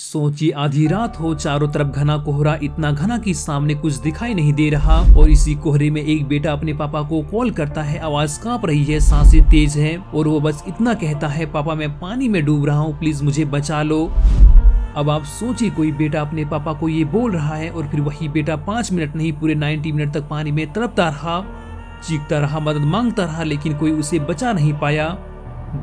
सोचिए आधी रात हो, चारों तरफ घना कोहरा, इतना घना कि सामने कुछ दिखाई नहीं दे रहा और इसी कोहरे में एक बेटा अपने पापा को कॉल करता है। आवाज कांप रही है, सांसें तेज हैं और वो बस इतना कहता है, पापा मैं पानी में डूब रहा हूँ, प्लीज मुझे बचा लो। अब आप सोचिए कोई बेटा अपने पापा को ये बोल रहा है और फिर वही बेटा 5 मिनट नहीं पूरे 90 मिनट तक पानी में तड़पता रहा, चीखता रहा, मदद मांगता रहा, लेकिन कोई उसे बचा नहीं पाया।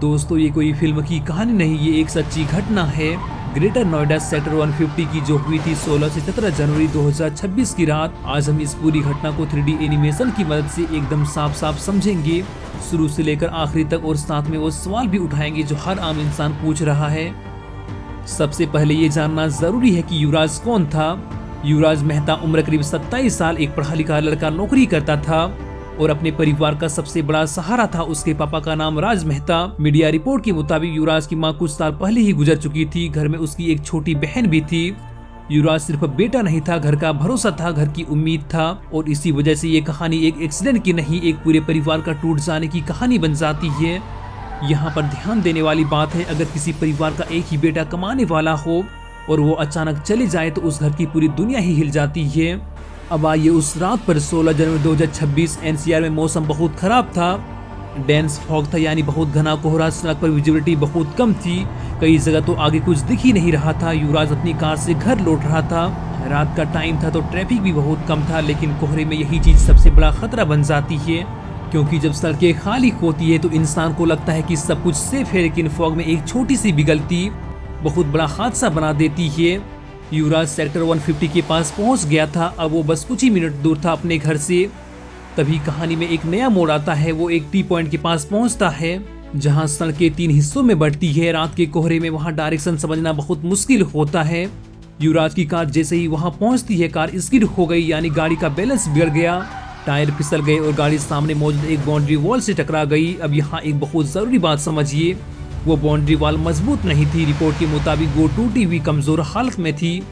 दोस्तों ये कोई फिल्म की कहानी नहीं, ये एक सच्ची घटना है। ग्रेटर नोएडा सेक्टर 150 की जो हुई थी 16 से 17 जनवरी 2026 की रात। आज हम इस पूरी घटना को 3D एनिमेशन की मदद से एकदम साफ साफ समझेंगे, शुरू से लेकर आखिरी तक, और साथ में वो सवाल भी उठाएंगे जो हर आम इंसान पूछ रहा है। सबसे पहले ये जानना जरूरी है कि युवराज कौन था। युवराज मेहता उम्र करीब 27 साल, एक पढ़ा लिखा लड़का, नौकरी करता था और अपने परिवार का सबसे बड़ा सहारा था। उसके पापा का नाम राज मेहता। मीडिया रिपोर्ट के मुताबिक युवराज की मां कुछ साल पहले ही गुजर चुकी थी। घर में उसकी एक छोटी बहन भी थी। युवराज सिर्फ बेटा नहीं था, घर का भरोसा था, घर की उम्मीद था, और इसी वजह से ये कहानी एक एक्सीडेंट की नहीं, एक पूरे परिवार का टूट जाने की कहानी बन जाती है। यहाँ पर ध्यान देने वाली बात है, अगर किसी परिवार का एक ही बेटा कमाने वाला हो और वो अचानक चले जाए तो उस घर की पूरी दुनिया ही हिल जाती है। अब आइए उस रात पर 16 जनवरी 2026 एनसीआर में मौसम बहुत खराब था। डेंस फॉग था, यानी बहुत घना कोहरा। सड़क पर विजिबिलिटी बहुत कम थी, कई जगह तो आगे कुछ दिख ही नहीं रहा था। युवराज अपनी कार से घर लौट रहा था। रात का टाइम था तो ट्रैफिक भी बहुत कम था, लेकिन कोहरे में यही चीज सबसे बड़ा खतरा बन जाती है, क्योंकि जब सड़कें खाली होती है तो इंसान को लगता है कि सब कुछ सेफ है, लेकिन फॉग में एक छोटी सी भी गलती बहुत बड़ा हादसा बना देती है। युवराज सेक्टर 150 के पास पहुंच गया था। अब वो बस कुछ ही मिनट दूर था अपने घर से। तभी कहानी में एक नया मोड़ आता है। वो एक टी पॉइंट के पास पहुंचता है जहां सड़कें 3 हिस्सों में बढ़ती है। रात के कोहरे में वहां डायरेक्शन समझना बहुत मुश्किल होता है। युवराज की कार जैसे ही वहां पहुंचती है, कार स्किड हो गई, यानी गाड़ी का बैलेंस बिगड़ गया, टायर फिसल गए और गाड़ी सामने मौजूद एक बाउंड्री वॉल से टकरा गई। अब यहाँ एक बहुत जरूरी बात समझिए, वो बाउंड्री वॉल मजबूत नहीं थी। रिपोर्ट के मुताबिक वो टूटी हुई कमजोर हालत में थी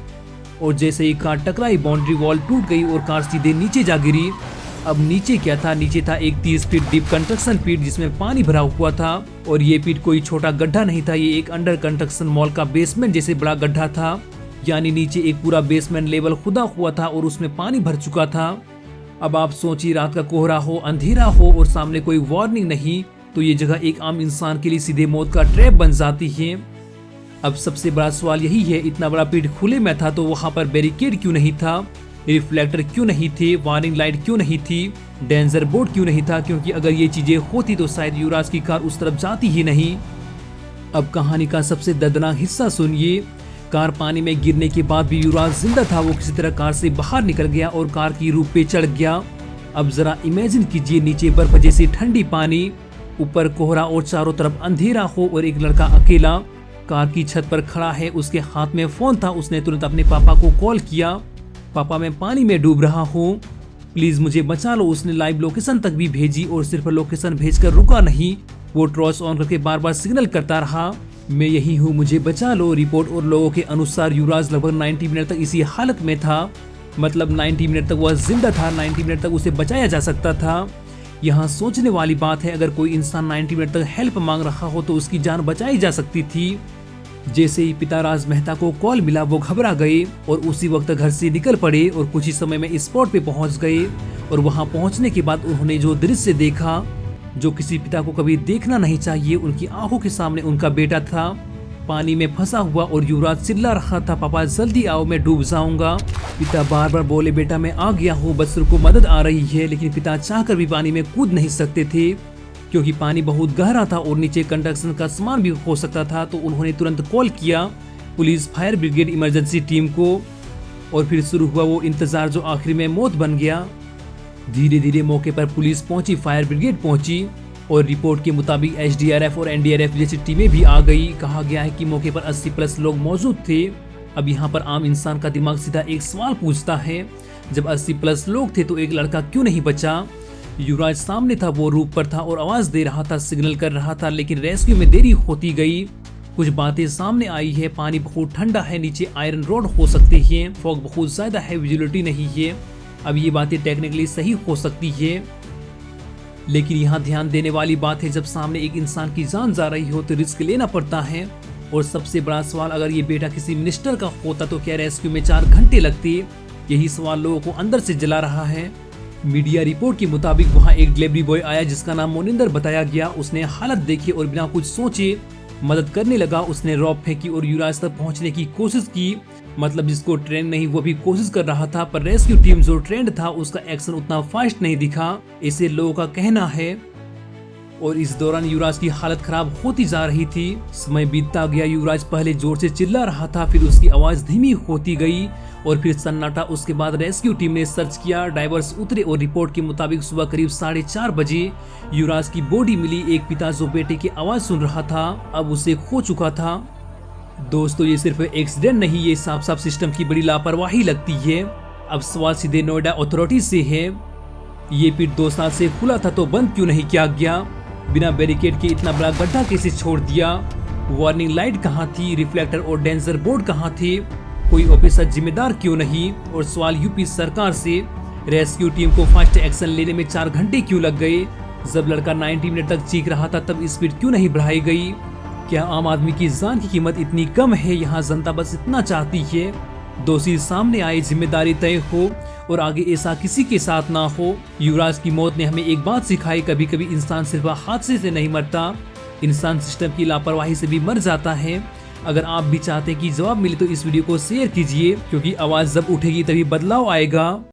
और जैसे ही कार टकराई बाउंड्री वॉल टूट गई और कार सीधे नीचे जा गिरी। अब नीचे क्या था? नीचे था एक 30 फीट डीप कंस्ट्रक्शन पिट जिसमें पानी भरा हुआ था, और ये पिट कोई छोटा गड्ढा नहीं था, ये एक अंडर कंस्ट्रक्शन मॉल का बेसमेंट जैसे बड़ा गड्ढा था। यानी नीचे एक पूरा बेसमेंट लेवल खुदा हुआ था और उसमें पानी भर चुका था। अब आप सोचिए, रात का कोहरा हो, अंधेरा हो और सामने कोई वार्निंग नहीं, तो ये जगह एक आम इंसान के लिए सीधे मौत का ट्रैप बन जाती है। अब सबसे बड़ा सवाल यही है, इतना बड़ा पिट खुले में था तो वहाँ पर बैरिकेड क्यों नहीं था, रिफ्लेक्टर क्यों नहीं थे, वार्निंग लाइट क्यों नहीं थी, डेंजर बोर्ड क्यों नहीं था? क्योंकि अगर ये चीजें होती तो शायद युवराज की कार उस तरफ जाती ही नहीं। अब कहानी का सबसे दर्दनाक हिस्सा सुनिए। कार पानी में गिरने के बाद भी युवराज जिंदा था। वो किसी तरह कार से बाहर निकल गया और कार की रूफ पे चढ़ गया। अब जरा इमेजिन कीजिए, नीचे बर्फ जैसी ठंडी पानी, ऊपर कोहरा और चारों तरफ अंधेरा हो और एक लड़का अकेला कार की छत पर खड़ा है। उसके हाथ में फोन था। उसने तुरंत अपने पापा को कॉल किया, पापा मैं पानी में डूब रहा हूँ, प्लीज मुझे बचा लो। उसने लाइव लोकेशन तक भी भेजी और सिर्फ लोकेशन भेजकर रुका नहीं, वो टॉर्च ऑन करके बार बार सिग्नल करता रहा, मैं यही हूँ, मुझे बचा लो। रिपोर्ट और लोगों के अनुसार युवराज लगभग 90 मिनट तक इसी हालत में था। मतलब 90 मिनट तक वह जिंदा था, 90 मिनट तक उसे बचाया जा सकता था। यहाँ सोचने वाली बात है, अगर कोई इंसान 90 मिनट तक हेल्प मांग रहा हो तो उसकी जान बचाई जा सकती थी। जैसे ही पिता राज मेहता को कॉल मिला वो घबरा गए और उसी वक्त घर से निकल पड़े और कुछ ही समय में स्पॉट पे पहुंच गए। और वहां पहुंचने के बाद उन्होंने जो दृश्य देखा, जो किसी पिता को कभी देखना नहीं चाहिए, उनकी आंखों के सामने उनका बेटा था पानी में फंसा हुआ और युवराज चिल्ला रहा था, पापा जल्दी आओ, मैं डूब जाऊंगा। पिता बार बार बोले, बेटा मैं आ गया हूँ, बस को मदद आ रही है। लेकिन पिता चाहकर भी पानी में कूद नहीं सकते थे क्योंकि पानी बहुत गहरा था और नीचे कंस्ट्रक्शन का सामान भी हो सकता था। तो उन्होंने तुरंत कॉल किया police, fire brigade, emergency team को, और फिर शुरू हुआ वो इंतजार जो आखिर में मौत बन गया। धीरे धीरे मौके पर पुलिस पहुंची, फायर ब्रिगेड पहुंची और रिपोर्ट के मुताबिक एसडीआरएफ और एनडीआरएफ जैसी टीमें भी आ गई। कहा गया है कि मौके पर 80+ लोग मौजूद थे। अब यहाँ पर आम इंसान का दिमाग सीधा एक सवाल पूछता है, जब 80+ लोग थे तो एक लड़का क्यों नहीं बचा? युवराज सामने था, वो रूफ पर था और आवाज दे रहा था, सिग्नल कर रहा था, लेकिन रेस्क्यू में देरी होती गई। कुछ बातें सामने आई है, पानी बहुत ठंडा है, नीचे आयरन रोड हो सकते हैं, फॉग बहुत ज्यादा है, विजिबिलिटी नहीं है। अब ये बातें टेक्निकली सही हो सकती है, लेकिन यहाँ ध्यान देने वाली बात है, जब सामने एक इंसान की जान जा रही हो तो रिस्क लेना पड़ता है। और सबसे बड़ा सवाल, अगर ये बेटा किसी मिनिस्टर का होता तो क्या रेस्क्यू में 4 घंटे लगते? यही सवाल लोगों को अंदर से जला रहा है। मीडिया रिपोर्ट के मुताबिक वहाँ एक डिलीवरी बॉय आया जिसका नाम मोनिंदर बताया गया। उसने हालत देखी और बिना कुछ सोचे मदद करने लगा। उसने रॉप फेंकी और युवराज तक पहुंचने की कोशिश की। मतलब जिसको ट्रेन नहीं वो भी कोशिश कर रहा था, पर रेस्क्यू टीम जो ट्रेंड था उसका एक्शन उतना फास्ट नहीं दिखा, ऐसे लोगों का कहना है। और इस दौरान युवराज की हालत खराब होती जा रही थी। समय बीतता गया। युवराज पहले जोर से चिल्ला रहा था, फिर उसकी आवाज धीमी होती गई और फिर सन्नाटा। उसके बाद रेस्क्यू टीम ने सर्च किया, डाइवर्स उतरे और रिपोर्ट के मुताबिक सुबह करीब 4:30 बजे युवराज की बॉडी मिली। एक पिता जो बेटे की आवाज सुन रहा था अब उसे खो चुका था। दोस्तों, ये सिर्फ एक्सीडेंट नहीं, ये साफ साफ सिस्टम की बड़ी लापरवाही लगती है। अब सवाल सीधे नोएडा अथॉरिटी से है। ये पिट 2 साल से खुला था तो बंद क्यों नहीं किया गया? बिना बैरिकेड के इतना बड़ा गड्ढा कैसे छोड़ दिया? वार्निंग लाइट कहाँ थी? रिफ्लेक्टर और डेंजर बोर्ड कहाँ थे? कोई ऑफिसर जिम्मेदार क्यों नहीं? और सवाल यूपी सरकार से, रेस्क्यू टीम को फास्ट एक्शन लेने में 4 घंटे क्यों लग गए? जब लड़का 90 मिनट तक चीख रहा था तब स्पीड क्यों नहीं बढ़ाई गई? क्या आम आदमी की जान की कीमत इतनी कम है? यहाँ जनता बस इतना चाहती है दोषी सामने आए, जिम्मेदारी तय हो और आगे ऐसा किसी के साथ ना हो। युवराज की मौत ने हमें एक बात सिखाई, कभी कभी इंसान सिर्फ हादसे से नहीं मरता, इंसान सिस्टम की लापरवाही से भी मर जाता है। अगर आप भी चाहते हैं कि जवाब मिले तो इस वीडियो को शेयर कीजिए, क्योंकि आवाज जब उठेगी तभी बदलाव आएगा।